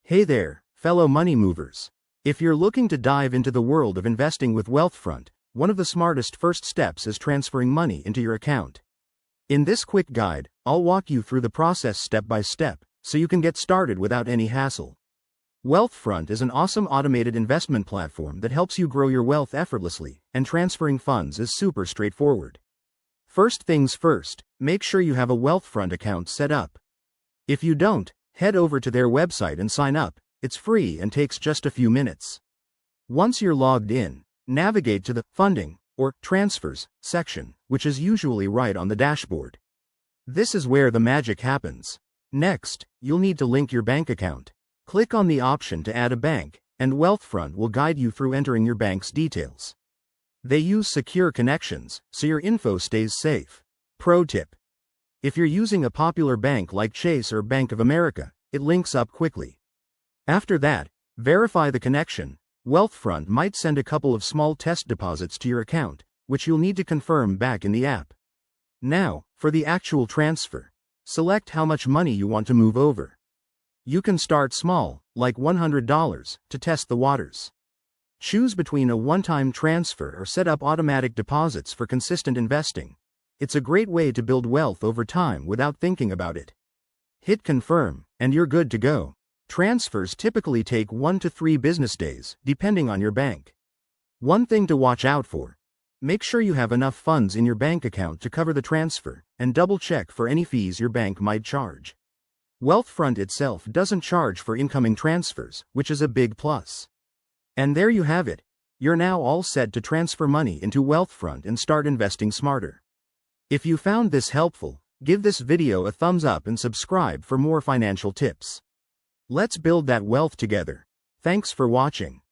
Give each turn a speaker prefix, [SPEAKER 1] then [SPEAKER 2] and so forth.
[SPEAKER 1] Hey there, fellow money movers. If you're looking to dive into the world of investing with Wealthfront, one of the smartest first steps is transferring money into your account. In this quick guide, I'll walk you through the process step by step, so you can get started without any hassle. Wealthfront is an awesome automated investment platform that helps you grow your wealth effortlessly, and transferring funds is super straightforward. First things first, make sure you have a Wealthfront account set up. If you don't, head over to their website and sign up. It's free and takes just a few minutes. Once you're logged in, navigate to the Funding or Transfers section, which is usually right on the dashboard. This is where the magic happens. Next, you'll need to link your bank account. Click on the option to add a bank, and Wealthfront will guide you through entering your bank's details. They use secure connections, so your info stays safe. Pro tip: if you're using a popular bank like Chase or Bank of America, it links up quickly. After that, verify the connection. Wealthfront might send a couple of small test deposits to your account, which you'll need to confirm back in the app. Now, for the actual transfer. Select how much money you want to move over. You can start small, like $100, to test the waters. Choose between a one-time transfer or set up automatic deposits for consistent investing. It's a great way to build wealth over time without thinking about it. Hit confirm, and you're good to go. Transfers typically take 1 to 3 business days, depending on your bank. One thing to watch out for: make sure you have enough funds in your bank account to cover the transfer, and double-check for any fees your bank might charge. Wealthfront itself doesn't charge for incoming transfers, which is a big plus. And there you have it. You're now all set to transfer money into Wealthfront and start investing smarter. If you found this helpful, give this video a thumbs up and subscribe for more financial tips. Let's build that wealth together. Thanks for watching.